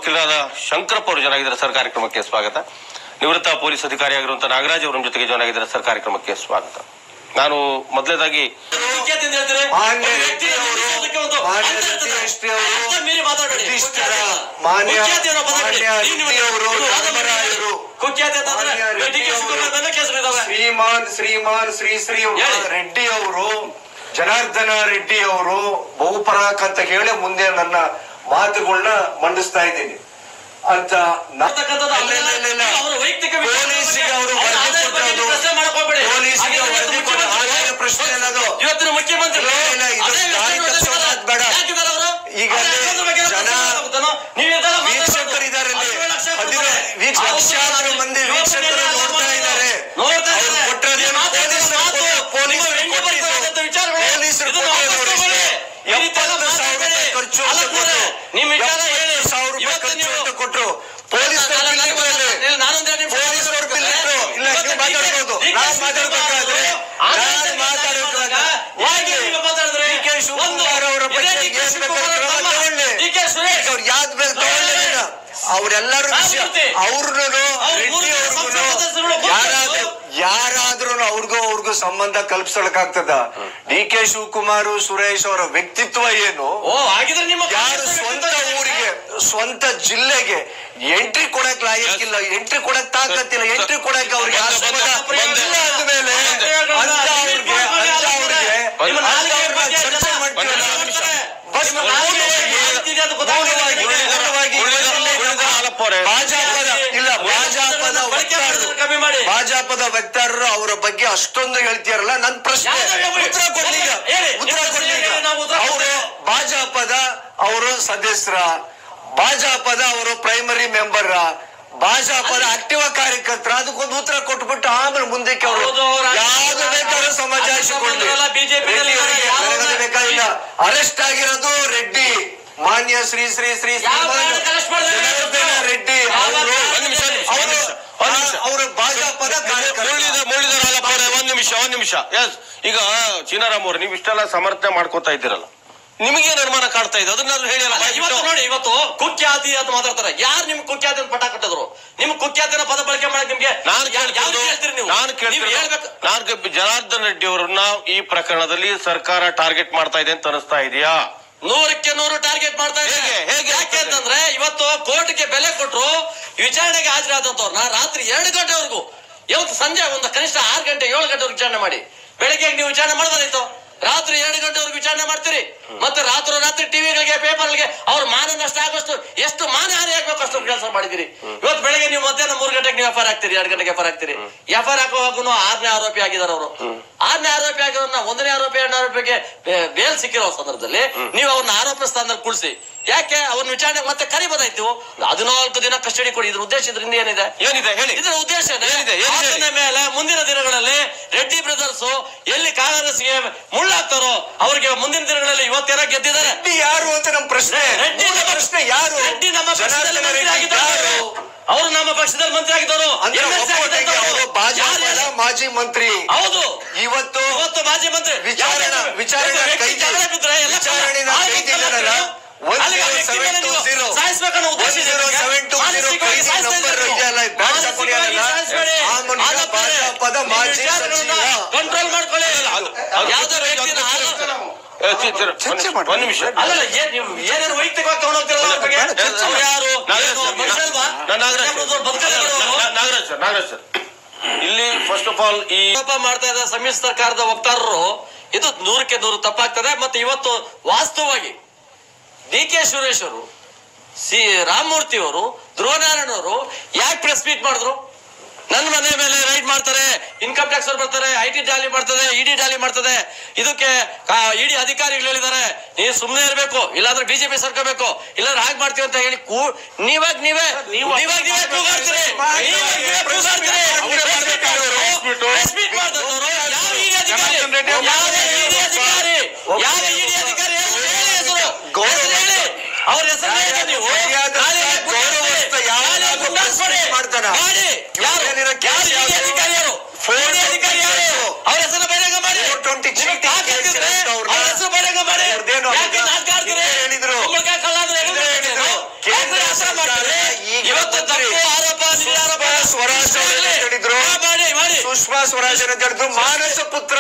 ವಕೀಲರಾದ ಶಂಕರಪ್ಪ ಅವರು ಜೊತೆಗಿದ್ದಾರೆ. ಸರ್, ಕಾರ್ಯಕ್ರಮಕ್ಕೆ ಸ್ವಾಗತ. ನಿವೃತ್ತ ಪೊಲೀಸ್ ಅಧಿಕಾರಿಯಾಗಿರುವಂತಹ ನಾಗರಾಜ್ ಅವರ ಜೊತೆಗೆ ಜೊತೆಗಿದ್ದಾರೆ. ಸರ್, ಕಾರ್ಯಕ್ರಮಕ್ಕೆ ಸ್ವಾಗತ. ನಾನು ಮೊದಲೇದಾಗಿ ಶ್ರೀಮಾನ್ ಶ್ರೀ ರೆಡ್ಡಿ ಅವರು, ಜನಾರ್ದನ ರೆಡ್ಡಿ ಅವರು ಬಹುಪರಾಕ್ ಅಂತ ಹೇಳಿ ಮುಂದೆ ನನ್ನ ಮಾತುಗಳನ್ನ ಮಂಡಿಸ್ತಾ ಇದ್ದೀನಿ ಅಂತ ಪ್ರಶ್ನೆ ಅನ್ನೋದು ಇವತ್ತಿನ ಮುಖ್ಯಮಂತ್ರಿ ಬೇಡ. ಈಗ ಜನ ವೀಕ್ಷಕರಿದ್ದಾರೆ, ಲಕ್ಷಾಂತರ ಮಂದಿ ವೀಕ್ಷಕರು ನೋಡ್ತಾ ಇದ್ದಾರೆ. ಖರ್ಚು ಕೊಟ್ಟರು ಪೊಲೀಸ್ ಅವರೆಲ್ಲರೂ ಯಾರಾದ್ರೂ ಅವ್ರಿಗೂ ಸಂಬಂಧ ಕಲ್ಪಿಸೋಳಕಾಗ್ತದ? ಡಿ ಕೆ ಶಿವಕುಮಾರ್, ಸುರೇಶ್ ಅವರ ವ್ಯಕ್ತಿತ್ವ ಏನು? ಯಾರು ಸ್ವಂತ ಊರಿಗೆ, ಸ್ವಂತ ಜಿಲ್ಲೆಗೆ ಎಂಟ್ರಿ ಕೊಡಕ್ ಲಾಯಕ್ಕಿಲ್ಲ, ಎಂಟ್ರಿ ಕೊಡಕ್ ತಾಕತ್ತಿಲ್ಲ, ಎಂಟ್ರಿ ಕೊಡಕ್ ಅವ್ರಿಗೆ ಅಂದ್ಮೇಲೆ ಚರ್ಚೆ ಭಾಜಪದ ವಕ್ತಾರರು ಅವರ ಬಗ್ಗೆ ಅಷ್ಟೊಂದು ಹೇಳ್ತೀರಲ್ಲ. ನನ್ ಪ್ರಶ್ನೆ ಉತ್ತರ ಕೊಡ್ಲಿ. ಅವರು ಭಾಜಪದ ಅವರು ಸದಸ್ಯರ, ಭಾಜಪದ ಅವರು ಪ್ರೈಮರಿ ಮೆಂಬರ್, ಭಾಜಪದ ಆಕ್ಟಿವ್ ಕಾರ್ಯಕರ್ತರ, ಅದಕ್ಕೊಂದು ಉತ್ತರ ಕೊಟ್ಬಿಟ್ಟು ಆಮೇಲೆ ಮುಂದಕ್ಕೆ ಅವರು ಯಾವ್ದು ಬೇಕಾದ್ರೂ ಸಮಾಜಾಯಿಸಿಕೊಂಡು ಬೇಕಾಗಿಲ್ಲ. ಅರೆಸ್ಟ್ ಆಗಿರೋದು ರೆಡ್ಡಿ, ಮಾನ್ಯ ಶ್ರೀ ರೆಡ್ಡಿ ಅವರು ಭಾಜಪದ ಒಂದ್ ನಿಮಿಷ. ಈಗ ಚೀನಾರಾಮ್ ಅವರು ನೀವು ಇಷ್ಟೆಲ್ಲ ಸಮರ್ಥನೆ ಮಾಡ್ಕೋತಾ ಇದ್ದೀರಲ್ಲ, ನಿಮಗೇನು ಅನುಮಾನ ಕಾಡ್ತಾ ಇದೆ? ಅದನ್ನಾದ್ರೂ ಹೇಳಿ. ಇವತ್ತು ನೋಡಿ, ಇವತ್ತು ಕುಖ್ಯಾತಿ ಅಂತ ಮಾತಾಡ್ತಾರೆ. ಯಾರು ನಿಮ್ ಕುಖ್ಯಾತಿ ಅಂತ ಪಟ ಕಟ್ಟಿದ್ರು? ನಿಮ್ ಕುಖ್ಯಾತಿನ ಪದ ಬಳಕೆ ಮಾಡಕ್ ನಿಮ್ಗೆ ಜನಾರ್ದನ್ ರೆಡ್ಡಿ ಅವರನ್ನ ಈ ಪ್ರಕರಣದಲ್ಲಿ ಸರ್ಕಾರ ಟಾರ್ಗೆಟ್ ಮಾಡ್ತಾ ಇದೆ ಅಂತ ಅನಿಸ್ತಾ ಇದೆಯಾ? 100ಕ್ಕೆ 100 ಟಾರ್ಗೆಟ್ ಮಾಡ್ತಾ ಇದೆ. ಯಾಕೆ ಅಂತಂದ್ರೆ ಇವತ್ತು ಕೋರ್ಟ್ಗೆ ಬೆಲೆ ಕೊಟ್ಟರು, ವಿಚಾರಣೆಗೆ ಹಾಜರಾದಂತವ್ರನ್ನ ರಾತ್ರಿ 2 ಗಂಟೆವರೆಗೂ, ಇವತ್ತು ಸಂಜೆ ಒಂದು ಕನಿಷ್ಠ 6 ಗಂಟೆ 7 ಗಂಟೆವರೆಗೂ ವಿಚಾರಣೆ ಮಾಡಿ. ಬೆಳಗ್ಗೆ ನೀವು ವಿಚಾರಣೆ ಮಾಡಬಹುದಿತ್ತು, ರಾತ್ರಿ 2 ಗಂಟೆವರೆಗೂ ವಿಚಾರಣೆ ಮಾಡ್ತೀರಿ. ಮತ್ತೆ ರಾತ್ರಿ ಟಿವಿಗಳಿಗೆ, ಪೇಪರ್ಗೆ ಅವ್ರ ಮಾನ ನಷ್ಟ ಆಗೋಷ್ಟು, ಎಷ್ಟು ಮಾನ ಹಾನಿ ಆಗ್ಬೇಕು ಅಷ್ಟು ಕೆಲಸ ಮಾಡಿದಿರಿ. ಇವತ್ತು ಬೆಳಗ್ಗೆ ನೀವು ಮಧ್ಯಾಹ್ನ 3 ಗಂಟೆಗೆ ನೀವು ಎಫ್ಐಆರ್ ಹಾಕ್ತೀರಿ, 2 ಗಂಟೆಗೆ ಎಫ್ಐಆರ್ ಹಾಕ್ತೀರಿ. ಎಫ್ಐಆರ್ ಹಾಕುವಾಗೂ 6ನೇ ಆರೋಪಿ ಆಗಿದ್ದಾರೆ ಅವರು. 6ನೇ ಆರೋಪಿ ಆಗಿರೋನ್ನ 1ನೇ ಆರೋಪಿ 2ನೇ ಆರೋಪಿಗೆ ಬೇಲ್ ಸಿಕ್ಕಿರೋ ಸಂದರ್ಭದಲ್ಲಿ ನೀವು ಅವ್ರನ್ನ ಆರೋಪ ಸ್ಥಾನದಲ್ಲಿ ಕೂಡಿಸಿ ಯಾಕೆ ಅವ್ರನ್ನ ವಿಚಾರಣೆ ಮತ್ತೆ ಕರಿಬೋದಾಯ್ತು? 14 ದಿನ ಕಸ್ಟಡಿ ಕೊಡಿ. ಇದ್ರ ಉದ್ದೇಶ ಇದರಿಂದ ಏನಿದೆ ಹೇಳಿ. ಇದರ ಉದ್ದೇಶ ಮೇಲೆ ಮುಂದಿನ ದಿನಗಳಲ್ಲಿ ರೆಡ್ಡಿ ಬ್ರದರ್ಸ್ ಎಲ್ಲಿ ಕಾಂಗ್ರೆಸ್ಗೆ ಮುಳ್ಳಾಗ್ತಾರೋ ಅವ್ರಿಗೆ ಮುಂದಿನ ದಿನಗಳಲ್ಲಿ ಇವತ್ತೇನ ಗೆದ್ದಿದ್ದಾರೆ. ರೆಡ್ಡಿ ಯಾರು ಅಂತ ನಮ್ಮ ಪ್ರಶ್ನೆ. ರೆಡ್ಡಿ ಯಾರು? ರೆಡ್ಡಿ ನಮ್ಮ ಪಕ್ಷದಲ್ಲಿ ಮಂತ್ರಿ ಆಗಿದ್ದಾರೆ. ಅವರು ನಮ್ಮ ಪಕ್ಷದಲ್ಲಿ ಮಂತ್ರಿ ಆಗಿದ್ದರು. ಭಾಜಪದ ಮಾಜಿ ಮಂತ್ರಿ. ಹೌದು, ಇವತ್ತು ಮಾಜಿ ಮಂತ್ರಿ. ವಿಚಾರಣೆ ಕಂಟ್ರೋಲ್ ಮಾಡ್ಕೊಳ್ಳಿ. ಒಂದ್ ನಿಮಿಷ. ಅಲ್ಲ, ಏನೇನು ವೈಯಕ್ತಿಕವಾಗಿ ತಗೊಂಡೋಗ್ತಿರಲ್ಲ ಅವ್ರ ಬಗ್ಗೆ. ಯಾರು ನಾಗರಾಜ್ ಸರ್, ಇಲ್ಲಿ ಫಸ್ಟ್ ಆಫ್ ಆಲ್ ಈ ಮಾಡ್ತಾ ಇದ್ದ ಸಮ್ಮಿಶ್ರ ಸರ್ಕಾರದ ವಕ್ತಾರರು ಇದು 100ಕ್ಕೆ 100 ತಪ್ಪಾಗ್ತದೆ. ಮತ್ತೆ ಇವತ್ತು ವಾಸ್ತವವಾಗಿ ಡಿ ಕೆ ಸುರೇಶ್ ಅವರು, ರಾಮಮೂರ್ತಿ ಅವರು, ಧ್ರುವನಾರಾಯಣ ಅವರು ಯಾಕೆ ಪ್ರೆಸ್ ಮೀಟ್ ಮಾಡಿದ್ರು? ನನ್ನ ಮನೆ ಮೇಲೆ ರೈಡ್ ಮಾಡ್ತಾರೆ, ಇನ್ಕಮ್ ಟ್ಯಾಕ್ಸ್ ಅವ್ರು ಬರ್ತಾರೆ, IT ಡ್ಯಾಲಿ ಮಾಡ್ತದೆ, ED ಡ್ಯಾಲಿ ಮಾಡ್ತದೆ. ಇದಕ್ಕೆ ED ಅಧಿಕಾರಿಗಳು ಹೇಳಿದ್ದಾರೆ ನೀವು ಸುಮ್ಮನೆ ಇರಬೇಕು, ಇಲ್ಲಾಂದ್ರೆ ಬಿಜೆಪಿ ಸರ್ಕೋಬೇಕು, ಇಲ್ಲಾಂದ್ರೆ ಹಾಗೆ ಮಾಡ್ತೀವಿ ಅಂತ ಹೇಳಿ ನೀವೇ ಕೂಗಾಡ್ತೀರಿ. ಅವ್ರ ಹೆಸರು ನೀವು ಅವ್ರ ಹೆಸರು ಬಹಿರಂಗ ಮಾಡಿ, ಅವ್ರ ಹೆಸರು ಬಹಿರಂಗ ಮಾಡಿ. ನಾಶ ಮಾಡ್ತಾರೆ. ಇವತ್ತು ತಪ್ಪು ಆರೋಪ ಸ್ವರಾಜ್ ಹೇಳಿದ್ರು, ಸುಷ್ಮಾ ಸ್ವರಾಜ್ ಹೇಳಿದ್ರು ಮಾನಸ ಪುತ್ರ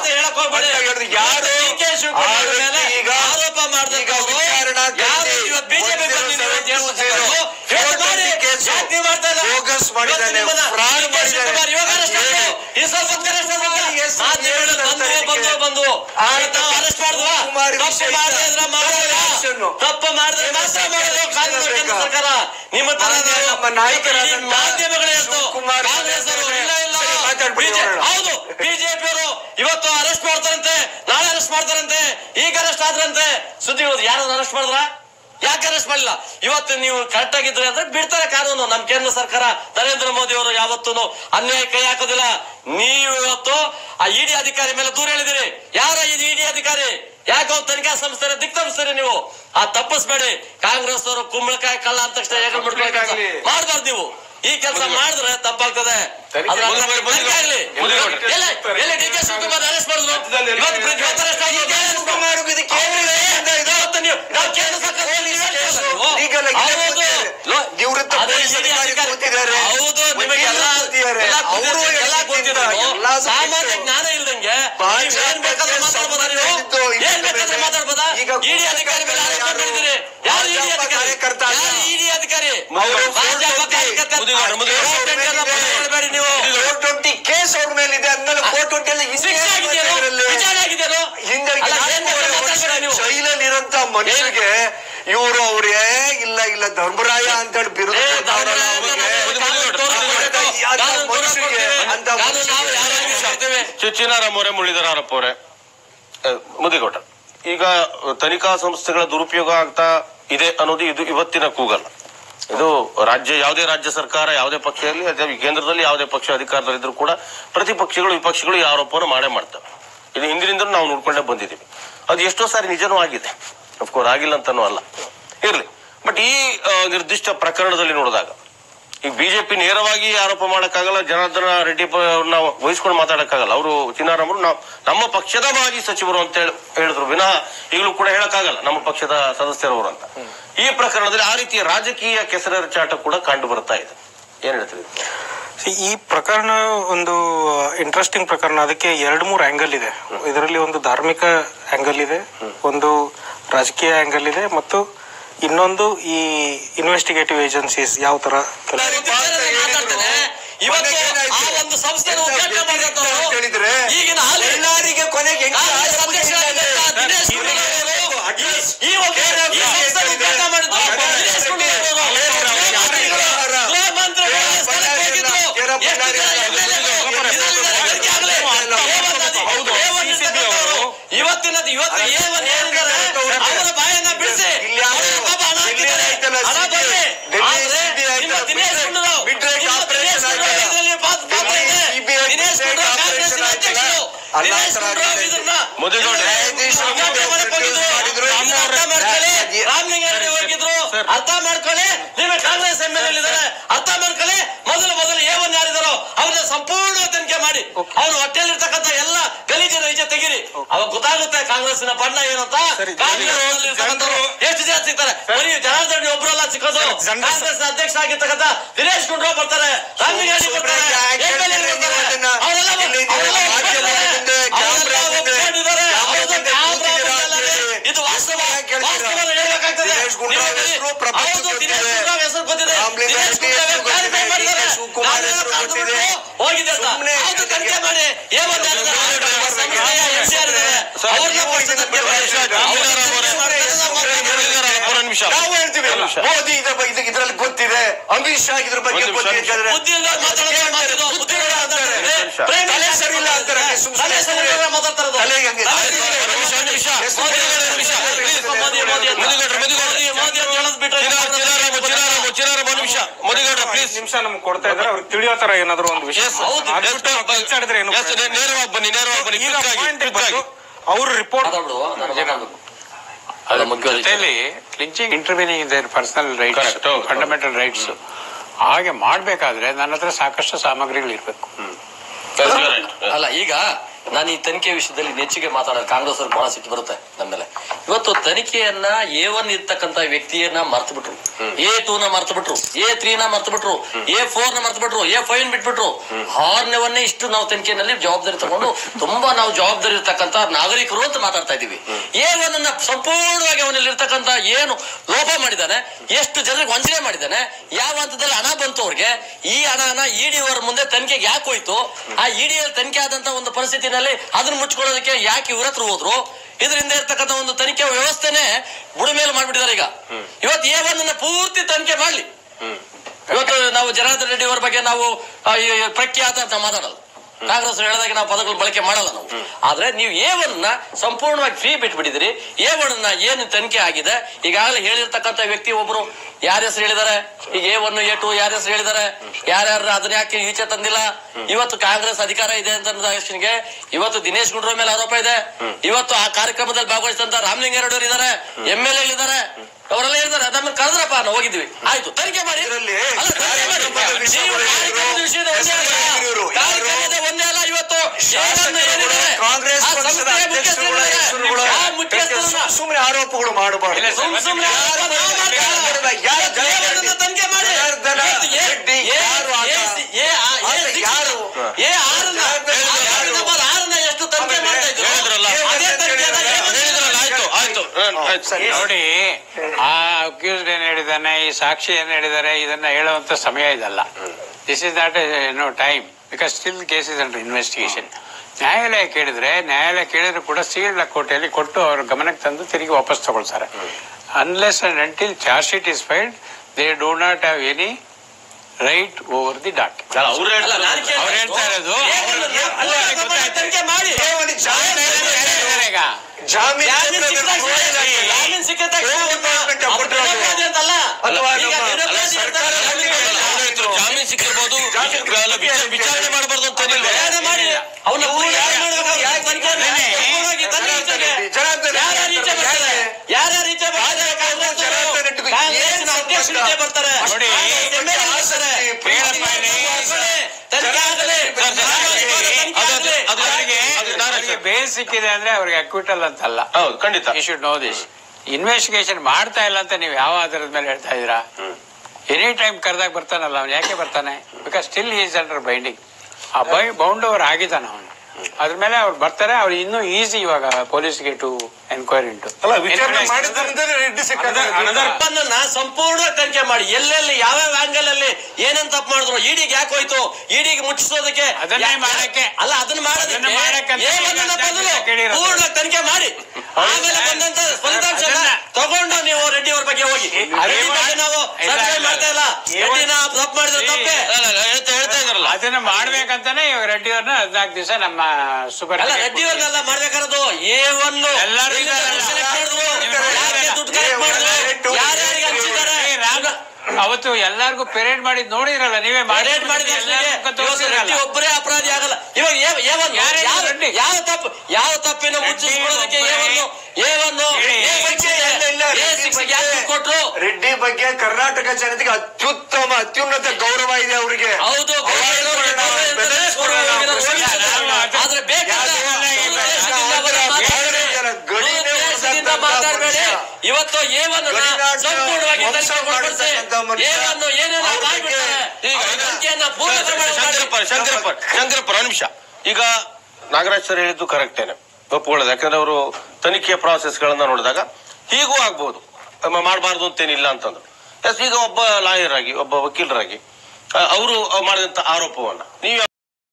ಹೇಳಕ್ ಹೋಗ್ಬೇಡಿ. ಯಾರು ಈಗ ಆರೋಪ ಮಾಡಿದ್ರೆ ಬಿಜೆಪಿ ಬೋಗಸ್ ಮಾಡಿದ್ದಾನೆ, ಫ್ರಾಡ್ ಮಾಡಿದ್ದಾನೆ. ಬಂದು ಅರೆಸ್ಟ್ ತಪ್ಪು ಮಾಡಿದ್ರೆ ಮಾತ್ರ ಮಾಡೋದು ಕಾಂಗ್ರೆಸ್ ಸರ್ಕಾರ. ನಿಮ್ಮ ತರ ಮಾಧ್ಯಮಗಳು ಹೌದು ಬಿಜೆಪಿಯವರು ಇವತ್ತು ಅರೆಸ್ಟ್ ಮಾಡ್ತಾರಂತೆ, ನಾಳೆ ಅರೆಸ್ಟ್ ಮಾಡ್ತಾರಂತೆ, ಈಗ ಅರೆಸ್ಟ್ ಆದ್ರಂತೆ. ಸುದ್ದಿಗಳು ಯಾರು ಅರೆಸ್ಟ್ ಮಾಡಿದ್ರ? ಯಾಕೆ ಅರೆಸ್ಟ್ ಮಾಡಿಲ್ಲ? ಇವತ್ತು ನೀವು ಕರೆಕ್ಟ್ ಆಗಿದ್ರೆ ಅಂದ್ರೆ ಬಿಡ್ತಾರೆ ಕಾನೂನು. ನಮ್ ಕೇಂದ್ರ ಸರ್ಕಾರ ನರೇಂದ್ರ ಮೋದಿ ಅವರು ಯಾವತ್ತೂ ಅನ್ಯಾಯ ಕೈ ಹಾಕೋದಿಲ್ಲ. ನೀವು ಇವತ್ತು ಆ ಇಡಿ ಅಧಿಕಾರಿ ಮೇಲೆ ದೂರ ಹೇಳಿದಿರಿ. ಯಾರ ಇದು ಇಡಿ ಅಧಿಕಾರಿ? ಯಾಕೋ ತನಿಖಾ ಸಂಸ್ಥೆ ದಿಕ್ತಮಿಸ್ತೀರಿ ನೀವು. ಆ ತಪ್ಪಿಸ್ಬೇಡಿ. ಕಾಂಗ್ರೆಸ್ ಅವರು ಕುಂಬಳಕಾಯಿ ಕಳ್ಳ ಅಂತ ತಕ್ಷಣ ಮಾಡ್ಬಾರ್ದು. ನೀವು ಈ ಕೆಲಸ ಮಾಡಿದ್ರೆ ತಪ್ಪಾಗ್ತದೆ. ಡಿ ಕೆ ಶಿವಕುಮಾರ್ ಅರೆಸ್ಟ್ ಮಾಡಿದ್ರು, ಸಾಮಾನ್ಯ ಜ್ಞಾನ ಇಲ್ದಂಗೆ ಏನ್ ಬೇಕಾದ್ರೆ ಮಾತಾಡ್ಬೋದಾ? ಇಡಿ ಅಧಿಕಾರಿ ಮೇಲೆ ಆರೋಪ ಮಾಡಿದಿರಿ. ಯಾರು ಇಡಿ ಅಧಿಕಾರಿ? ಇಡಿ ಅಧಿಕಾರಿ ಹೇಳಬೇಡಿ ನೀವು. ಕೇಸ್ ಅವ್ರ ಮೇಲೆ ಇದೆ, ಅಂದ್ಮೇಲೆ ಜೈಲಲ್ಲಿ ಇರೋಂತ ಮನುಷ್ಯರಿಗೆ ಇವರು ಅವ್ರೇ ಇಲ್ಲ ಇಲ್ಲ ಧರ್ಮರಾಯ ಅಂತ ಹೇಳಿ ಬಿರುದು ಚಿನ್ನಾರಾಮ್ ಅವರೇ, ಮುರಳೀಧರ ಆರೋಪ ಅವರೇ, ಮುದಿಗೌಡ, ಈಗ ತನಿಖಾ ಸಂಸ್ಥೆಗಳ ದುರುಪಯೋಗ ಆಗ್ತಾ ಇದೆ ಅನ್ನೋದು ಇದು ಇವತ್ತಿನ ಕೂಗಲ್ಲ. ಇದು ರಾಜ್ಯ, ಯಾವುದೇ ರಾಜ್ಯ ಸರ್ಕಾರ, ಯಾವುದೇ ಪಕ್ಷ ಇರಲಿ, ಅಥವಾ ಕೇಂದ್ರದಲ್ಲಿ ಯಾವುದೇ ಪಕ್ಷ ಅಧಿಕಾರದಲ್ಲಿದ್ರು ಕೂಡ ಪ್ರತಿಪಕ್ಷಗಳು ವಿಪಕ್ಷಗಳು ಈ ಆರೋಪವನ್ನು ಮಾಡೇ ಮಾಡ್ತವೆ. ಇದು ಹಿಂದಿನಿಂದ ನಾವು ನೋಡ್ಕೊಂಡೇ ಬಂದಿದ್ದೀವಿ. ಅದು ಎಷ್ಟೋ ಸಾರಿ ನಿಜನೂ ಆಗಿದೆ, ಅಫ್ಕೋರ್ಸ್ ಆಗಿಲ್ಲ ಅಂತಾನೂ ಅಲ್ಲ, ಇರ್ಲಿ. ಬಟ್ ಈ ನಿರ್ದಿಷ್ಟ ಪ್ರಕರಣದಲ್ಲಿ ನೋಡಿದಾಗ ಈಗ ಬಿಜೆಪಿ ನೇರವಾಗಿ ಆರೋಪ ಮಾಡಕ್ಕಾಗಲ್ಲ, ಜನಾರ್ದನ ರೆಡ್ಡಿ ನಾವು ವಹಿಸ್ಕೊಂಡು ಮಾತಾಡಕ್ಕಾಗಲ್ಲ. ಅವರು ಚಿನ್ನಾರಾಮರು ನಮ್ಮ ಪಕ್ಷದ ಮಾಜಿ ಸಚಿವರು ಅಂತ ಹೇಳಿದ್ರು ವಿನಃ ಈಗಲೂ ಕೂಡ ಹೇಳಕ್ಕಾಗಲ್ಲ ನಮ್ಮ ಪಕ್ಷದ ಸದಸ್ಯರವರು ಅಂತ. ಈ ಪ್ರಕರಣದಲ್ಲಿ ಆ ರೀತಿಯ ರಾಜಕೀಯ ಕೆಸರೆರಚಾಟ ಕೂಡ ಕಂಡು ಬರ್ತಾ ಇದೆ. ಏನ್ ಹೇಳ್ತೀವಿ? ಈ ಪ್ರಕರಣ ಒಂದು ಇಂಟ್ರೆಸ್ಟಿಂಗ್ ಪ್ರಕರಣ. ಅದಕ್ಕೆ 2-3 ಆಂಗಲ್ ಇದೆ. ಇದರಲ್ಲಿ ಒಂದು ಧಾರ್ಮಿಕ ಆಂಗಲ್ ಇದೆ, ಒಂದು ರಾಜಕೀಯ ಆಂಗಲ್ ಇದೆ, ಮತ್ತು ಇನ್ನೊಂದು ಈ ಇನ್ವೆಸ್ಟಿಗೇಟಿವ್ ಏಜೆನ್ಸೀಸ್ ಯಾವ ತರ ಇವತ್ತು ಅವರ ಬಾಯನ್ನ ಬಿಡಿಸಿ ರಾಮಲಿಂಗಾರೆಡ್ಡಿ ಹೋಗಿದ್ರು. ಅರ್ಥ ಮಾಡ್ಕೊಳ್ಳಿ, ನಿಮ್ಮ ಕಾಂಗ್ರೆಸ್ MLA ಇದ್ದಾರೆ, ಅರ್ಥ ಮಾಡ್ಕೊಳ್ಳಿ. ಮೊದಲು ಏವನ್ ಯಾರಿದಾರೋ ಅವ್ರನ್ನ ಸಂಪೂರ್ಣ ತನಿಖೆ ಮಾಡಿ ಅವ್ರು ಹೊಟ್ಟೆಲಿರ್ತಕ್ಕಂಥ ಎಲ್ಲ ಗಲೀಜನ ನಿಜ ತೆಗೀರಿ. ಅವಾಗ ಗೊತ್ತಾಗುತ್ತೆ ಕಾಂಗ್ರೆಸ್ನ ಬಣ್ಣ ಏನಂತ. ಎಷ್ಟು ಜನ ಸಿಗ್ತಾರೆ? ಬರೀ ಜನಾರ್ದನ್ ರೆಡ್ಡಿ ಒಬ್ಬರಲ್ಲ ಸಿಕ್ಕೋದು. ಕಾಂಗ್ರೆಸ್ ಅಧ್ಯಕ್ಷ ಆಗಿರ್ತಕ್ಕಂಥ ದಿನೇಶ್ ಗುಂಡೂರಾವ್ ಬರ್ತಾರೆ, ರಾಮಲಿಂಗಾರೆಡ್ಡಿ ಬರ್ತಾರೆ, ಇದು ವಾಸ್ತವ ಹೇಳ್ಬೇಕಾಗ್ತದೆ. ಹೆಸರು ಗೊತ್ತಿದೆ, ಹೋಗಿದೆ ಅಂತ ತನಿಖೆ ಮಾಡಿ. ನಾವು ಹೇಳ್ತೀವಿ ಮೋದಿ ಇದ್ರಲ್ಲಿ ಗೊತ್ತಿದೆ, ಅಮಿತ್ ಶಾ ಇದ್ರ ಬಗ್ಗೆ ಗೊತ್ತಿದೆ, ಸರಿ ಇಲ್ಲ ಅಂತಾರೆ. ನಿಮಿಷ ನಮ್ಗೆ ಕೊಡ್ತಾ ಇದ್ದಾರೆ, ಅವ್ರಿಗೆ ತಿಳಿಯೋ ತರ ಏನಾದ್ರು ಒಂದು ವಿಷಯ ಅವ್ರ report clinching intervening in their personal rights, fundamental rights. ಹಾಗೆ ಮಾಡ್ಬೇಕಾದ್ರೆ ನನ್ನ ಹತ್ರ ಸಾಕಷ್ಟು ಸಾಮಗ್ರಿಗಳು ಇರ್ಬೇಕು. ಅಲ್ಲ, ಈಗ ನಾನು ಈ ತನಿಖೆ ವಿಷಯದಲ್ಲಿ ನೆಚ್ಚಿಗೆ ಮಾತಾಡೋದು ಕಾಂಗ್ರೆಸ್ ಅವ್ರಿಗೆ ಬಹಳ ಸಿಟ್ಟು ಬರುತ್ತೆ ನಮ್ಮ ಮೇಲೆ. ಇವತ್ತು ತನಿಖೆಯನ್ನ A1 ಇರ್ತಕ್ಕಂತ ವ್ಯಕ್ತಿಯನ್ನ ಮರ್ತು ಬಿಟ್ರು, A2 ನ ಮರ್ತು ಬಿಟ್ರು, A3 ನ ಮರ್ತು ಬಿಟ್ರು, A4 ನ ಮರ್ತು ಬಿಟ್ರು, A5 ಬಿಟ್ಬಿಟ್ರು. 6ನೇವನ್ನೇ ಇಷ್ಟು ನಾವು ತನಿಖೆಯಲ್ಲಿ ಜವಾಬ್ದಾರಿ ತಗೊಂಡು ತುಂಬಾ ನಾವು ಜವಾಬ್ದಾರಿ ಇರ್ತಕ್ಕಂತ ನಾಗರಿಕರು ಅಂತ ಮಾತಾಡ್ತಾ ಇದೀವಿ. A1 ಅನ್ನ ಸಂಪೂರ್ಣವಾಗಿ ಅವನಲ್ಲಿ ಇರ್ತಕ್ಕಂತ ಏನು ಲೋಪ ಮಾಡಿದ್ದಾನೆ, ಎಷ್ಟು ಜನರಿಗೆ ವಂಚನೆ ಮಾಡಿದ್ದಾನೆ, ಯಾವ ಹಂತದಲ್ಲಿ ಹಣ ಬಂತು ಅವ್ರಿಗೆ, ಈ ಹಣನ ಇಡಿ ಅವರ ಮುಂದೆ ತನಿಖೆಗೆ ಯಾಕೆ ಹೋಯ್ತು, ಆ ಇಡಿಯಲ್ಲಿ ತನಿಖೆ ಆದಂತ ಒಂದು ಪರಿಸ್ಥಿತಿನಲ್ಲಿ ಅದನ್ನ ಮುಚ್ಕೊಳ್ಳೋದಕ್ಕೆ ಯಾಕೆ ಇವ್ರ ಹತ್ರ ಹೋದ್ರು, ಇದರಿಂದ ಇರ್ತಕ್ಕಂಥ ಒಂದು ತನಿಖೆ ವ್ಯವಸ್ಥೆನೆ ಬುಡಮೇಲೆ ಮಾಡ್ಬಿಟ್ಟಿದ್ದಾರೆ. ಈಗ ಇವತ್ತು A1 ಅನ್ನ ಪೂರ್ತಿ ತನಿಖೆ ಮಾಡ್ಲಿ. ಇವತ್ತು ನಾವು ಜನಾರ್ದನ್ ರೆಡ್ಡಿ ಅವರ ಬಗ್ಗೆ ನಾವು ಪ್ರಖ್ಯಾತ ಅಂತ ಮಾತಾಡಲ್ಲ, ಕಾಂಗ್ರೆಸ್ ಹೇಳಿದಾಗ ನಾವು ಪದಗಳು ಬಳಕೆ ಮಾಡಲ್ಲ ನಾವು. ಆದ್ರೆ ನೀವು A1 ನ ಸಂಪೂರ್ಣವಾಗಿ ಫ್ರೀ ಬಿಟ್ಬಿಟ್ಟಿದ್ರಿ. A1 ನ ಏನು ತನಿಖೆ ಆಗಿದೆ ಈಗಾಗಲೇ ಹೇಳಿರ್ತಕ್ಕಂಥ ವ್ಯಕ್ತಿ ಒಬ್ರು ಯಾರ ಹೆಸರು ಹೇಳಿದ್ದಾರೆ, ಈಗ A1 A2 ಯಾರ ಹೆಸರು ಹೇಳಿದ್ದಾರೆ, ಯಾರ್ಯಾರು ಅದನ್ನ ಯಾಕೆ ಈಚೆ ತಂದಿಲ್ಲ. ಇವತ್ತು ಕಾಂಗ್ರೆಸ್ ಅಧಿಕಾರ ಇದೆ ಅಂತ ಇವತ್ತು ದಿನೇಶ್ ಗುಂಡೂರಾವ್ ಮೇಲೆ ಆರೋಪ ಇದೆ. ಇವತ್ತು ಆ ಕಾರ್ಯಕ್ರಮದಲ್ಲಿ ಭಾಗವಹಿಸಿದಂತ ರಾಮಲಿಂಗಾರೆಡ್ಡಿ ಇದ್ದಾರೆ, MLA ಇದ್ದಾರೆ, ಅವರೆಲ್ಲ ಹೇಳಿದ್ದಾರೆ ನಮ್ಮನ್ನು ಕರೆದ್ರಪ್ಪ ನಾವು ಹೋಗಿದ್ವಿ. ಆಯ್ತು, ತನಿಖೆ ಮಾಡಿ. ಒಂದೇ ಅಲ್ಲ, ಇವತ್ತು ಸುಮ್ಮನೆ ಆರೋಪಗಳು ಮಾಡಬಾರ್ದು. ತನಿಖೆ ಮಾಡಿ. ಎಷ್ಟು ತನಿಖೆ ಮಾಡ್ತಾ ಇದ್ರು ನೋಡಿ. ಆ ಅಕ್ಯೂಸ್ಡ್ ಏನ್ ಹೇಳಿದಾನೆ, ಈ ಸಾಕ್ಷಿ ಏನ್ ಹೇಳಿದ್ದಾರೆ, ಇದನ್ನ ಹೇಳುವಂತ ಸಮಯ ಇದಲ್ಲ. This is not no time, because still case is under investigation. ನ್ಯಾಯಾಲಯ ಕೇಳಿದ್ರು ಕೂಡ ಸೀಲ್ಡ್ ಕೋಟೆಯಲ್ಲಿ ಕೊಟ್ಟು ಅವ್ರ ಗಮನಕ್ಕೆ ತಂದು ತಿರುಗಿ ವಾಪಸ್ ತಗೊಳ್ತಾರೆ. Unless and until charge sheet is filed, they do not have any right over the document. ಅವ್ರು ಹೇಳ್ತಾ ಇರೋದು ಜಾಮೀನು ಸಿಕ್ಕ ಜಾಮೀನು ಸಿಕ್ಕಿರ್ಬೋದು, ವಿಚಾರಣೆ ಮಾಡಬಾರ್ದು ಅಂತ ಮಾಡಿ ಅವನ್ನ ಯಾರ್ಯಾರು ಈಚೆ ಬರ್ತಾರೆ. ಬೇಲ್ ಸಿಕ್ಕಿದೆ ಅಂದ್ರೆ ಅವ್ರಿಗೆ ಅಕ್ವಿಟಲ್ ಅಂತಲ್ಲ. ಹೌದು, ಖಂಡಿತ. You should know this. Investigation ಮಾಡ್ತಾ ಇಲ್ಲ ಅಂತ ನೀವು ಯಾವ ಆಧಾರದ ಮೇಲೆ ಹೇಳ್ತಾ ಇದೀರಾ? ಎನಿ ಟೈಮ್ ಕರೆದಾಗ ಬರ್ತಾನಲ್ಲ ಅವ್ನು, ಯಾಕೆ ಬರ್ತಾನೆ? Because still is under binding. ಆ ಬೌಂಡ್ ಓವರ್ ಆಗಿದ್ದಾನ ಅವನು, ಅದ್ರ ಮೇಲೆ ಅವ್ರು ಬರ್ತಾರೆ. ಅವ್ರು ಇನ್ನೂ ಈಸಿ ಇವಾಗ ಪೊಲೀಸ್ಗೆ ಟು ಎನ್ಕ್ವೈರಿ ಉಂಟು. ಸಂಪೂರ್ಣ ತನಿಖೆ ಮಾಡಿ ಎಲ್ಲೆಲ್ಲಿ ಯಾವ್ಯಾವ ಆಂಗಲ್ ಅಲ್ಲಿ ಏನೇನ್ ತಪ್ಪು ಮಾಡಿದ್ರು, ಇಡಿಗೆ ಯಾಕೆ ಹೋಯ್ತು, ಇಡಿಗೆ ಮುಚ್ಚಿಸೋದಕ್ಕೆ ಅಲ್ಲ, ಅದನ್ನ ಪೂರ್ಣ ತನಿಖೆ ಮಾಡಿ ಆಮೇಲೆ ಬಂದಂತ ಫಲಿತಾಂಶ ತಗೊಂಡು ನೀವು ರೆಡ್ಡಿ ಅವ್ರ ಬಗ್ಗೆ ಹೋಗಿ. ನಾವು ಮಾಡ್ತಾ ಇಲ್ಲ, ರೆಡ್ಡಿನ ತಪ್ಪು ಮಾಡಿದ್ರೆ ತಪ್ಪೆ ಹೇಳ್ತಾ ಇದ್ರಲ್ಲ, ಅದನ್ನ ಮಾಡ್ಬೇಕಂತಾನೆ ಇವಾಗ ರೆಡ್ಡಿ ಅವ್ರನ್ನ 14 ದಿವಸ ನಮ್ಮ ಸೂಪರ್ ಅಲ್ಲ ರೆಡ್ಡಿ ಅವ್ರನ್ನೆಲ್ಲ ಮಾಡ್ಬೇಕಾರದು. A1 ಅವತ್ತು ಎಲ್ಲಾರ್ಗು ಪೆರೇಡ್ ಮಾಡಿದ್ ನೋಡಿರಲ್ಲ ನೀವೇ? ಪೆರೇಡ್ ಮಾಡಿದ ಒಬ್ಬರೇ ಅಪರಾಧಿ ಆಗಲ್ಲ. ಇವಾಗ ಯಾವ ತಪ್ಪಿನ ಮುಚ್ಚಿಸ್ಕೊಳ್ಳೋದಕ್ಕೆ ಕೊಟ್ರು. ರೆಡ್ಡಿ ಬಗ್ಗೆ ಕರ್ನಾಟಕ ಜನತೆಗೆ ಅತ್ಯುನ್ನತ ಗೌರವ ಇದೆ ಅವರಿಗೆ. ಹೌದು, ಆದ್ರೆ ಮಾತಾಡಬೇಡಿ. ಇವತ್ತು A1 ಸಂಪೂರ್ಣವಾಗಿ ಶಂಕರಪ್ಪ ನಿಮಿಷ. ಈಗ ನಾಗರಾಜ್ ಸರ್ ಹೇಳಿದ್ದು ಕರೆಕ್ಟೇನೆ, ಒಪ್ಕೊಳ್ಳೋದು. ಯಾಕಂದ್ರೆ ಅವರು ತನಿಖೆಯ ಪ್ರಾಸೆಸ್ ಗಳನ್ನ ನೋಡಿದಾಗ ಹೀಗೂ ಆಗ್ಬಹುದು, ಮಾಡಬಾರ್ದು ಅಂತೇನಿಲ್ಲ ಅಂತಂದ್ರು. ಈಗ ಒಬ್ಬ ಲಾಯರ್ ಆಗಿ, ಒಬ್ಬ ವಕೀಲರಾಗಿ ಅವರು ಮಾಡಿದಂತ ಆರೋಪವನ್ನ ನೀವು